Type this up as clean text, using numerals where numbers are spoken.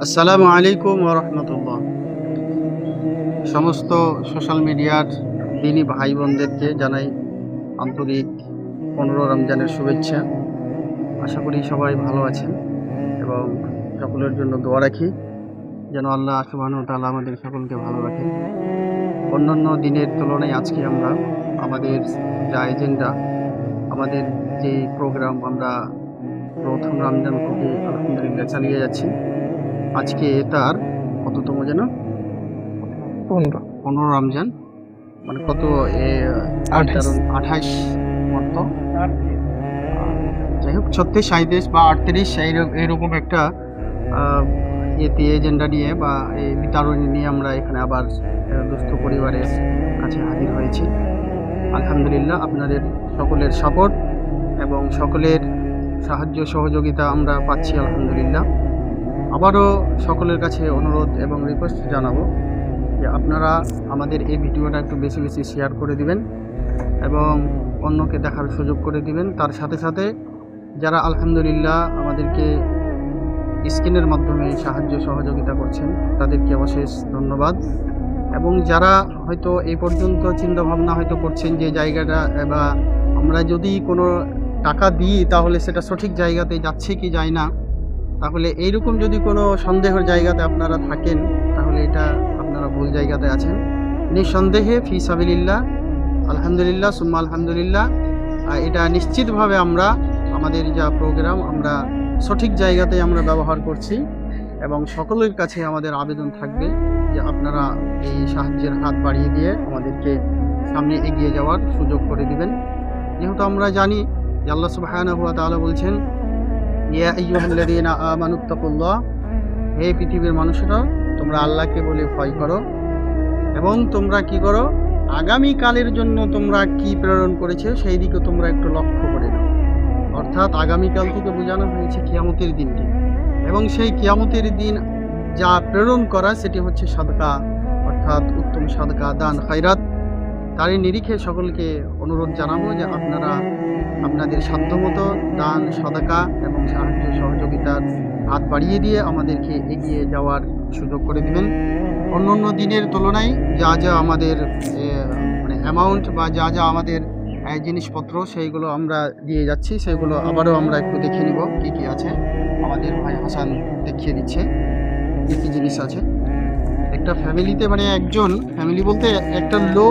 আসসালামু আলাইকুম ওয়া রাহমাতুল্লাহ। সমস্ত সোশ্যাল মিডিয়ার দিনী ভাই বোনদেরকে জানাই আন্তরিক ১৫ রমজানের শুভেচ্ছা। আশা করি সবাই ভালো আছেন এবং সকলের জন্য দোয়া রাখি যেন আল্লাহ সুবহানাহু ওয়া তাআলা আমাদের সকলকে ভালো রাখেন। অন্যান্য দিনের তুলনায় আজকে আমরা আমাদের যা এজেন্ডা, আমাদের যে প্রোগ্রাম আমরা প্রথম রমজান থেকে আলহামদুলিল্লাহ চালিয়ে যাচ্ছি। আজকে তার কততম যেন? 15 15 রমজান। মানে কত 28 28 মতো, যাই হোক 36, 37 বা 38 এইরকম একটা এজেন্ডা নিয়ে বা এই বিতরণী নিয়ে আমরা এখানে আবার দুস্থ পরিবারের কাছে হাজির হয়েছি। আলহামদুলিল্লাহ আপনাদের সকলের সাপোর্ট এবং সকলের সাহায্য সহযোগিতা আমরা পাচ্ছি আলহামদুলিল্লাহ। আবারও সকলের কাছে অনুরোধ এবং রিকোয়েস্ট জানাবো যে আপনারা আমাদের এই ভিডিওটা একটু বেশি বেশি শেয়ার করে দিবেন এবং অন্যকে দেখার সুযোগ করে দিবেন। তার সাথে সাথে যারা আলহামদুলিল্লাহ আমাদেরকে স্ক্রিনের মাধ্যমে সাহায্য সহযোগিতা করছেন তাদেরকে অশেষ ধন্যবাদ। এবং যারা হয়তো এই পর্যন্ত চিন্তাভাবনা হয়তো করছেন যে জায়গাটা বা আমরা যদি কোনো টাকা দিই তাহলে সেটা সঠিক জায়গাতে যাচ্ছে কি যায় না, তাহলে এইরকম যদি কোনো সন্দেহের জায়গাতে আপনারা থাকেন তাহলে এটা আপনারা ভুল জায়গাতে আছেন। নিঃসন্দেহে ফি সাবিলিল্লাহ আলহামদুলিল্লাহ সুম্মা আলহামদুলিল্লাহ এটা নিশ্চিতভাবে আমরা আমাদের যা প্রোগ্রাম আমরা সঠিক জায়গাতে আমরা ব্যবহার করছি এবং সকলের কাছে আমাদের আবেদন থাকবে যে আপনারা এই সাহায্যের হাত বাড়িয়ে দিয়ে আমাদেরকে সামনে এগিয়ে যাওয়ার সুযোগ করে দিবেন। যেহেতু আমরা জানি যে আল্লাহ সুবহানাহু ওয়া তাআলা বলছেন, ইয়া আইয়ুহাল্লাযীনা আমানুত্তাকুল্লাহ, হে পৃথিবীর মানুষেরা তোমরা আল্লাহকে বলে ভয় করো এবং তোমরা কি করো, আগামী কালের জন্য তোমরা কি প্রেরণ করেছে সেই দিকে তোমরা একটু লক্ষ্য করে নাও। অর্থাৎ আগামীকাল থেকে বোঝানো হয়েছে কিয়ামতের দিনকে, এবং সেই কিয়ামতের দিন যা প্রেরণ করা সেটি হচ্ছে সাদকা, অর্থাৎ উত্তম সাদকা দান খায়রাত। তারই নিরিখে সকলকে অনুরোধ জানাবো যে আপনারা আপনাদের সাধ্যমতো দান সাদাকা এবং সাহায্য সহযোগিতার হাত বাড়িয়ে দিয়ে আমাদেরকে এগিয়ে যাওয়ার সুযোগ করে দিবেন। অন্য দিনের তুলনায় যা যা আমাদের মানে অ্যামাউন্ট বা যা যা আমাদের জিনিসপত্র সেইগুলো আমরা দিয়ে যাচ্ছি, সেগুলো আবারও আমরা একটু দেখে নিব কী কী আছে। আমাদের ভাই হাসান দেখিয়ে দিচ্ছে কী কী জিনিস আছে। একটা ফ্যামিলিতে মানে একজন ফ্যামিলি বলতে একটা লোক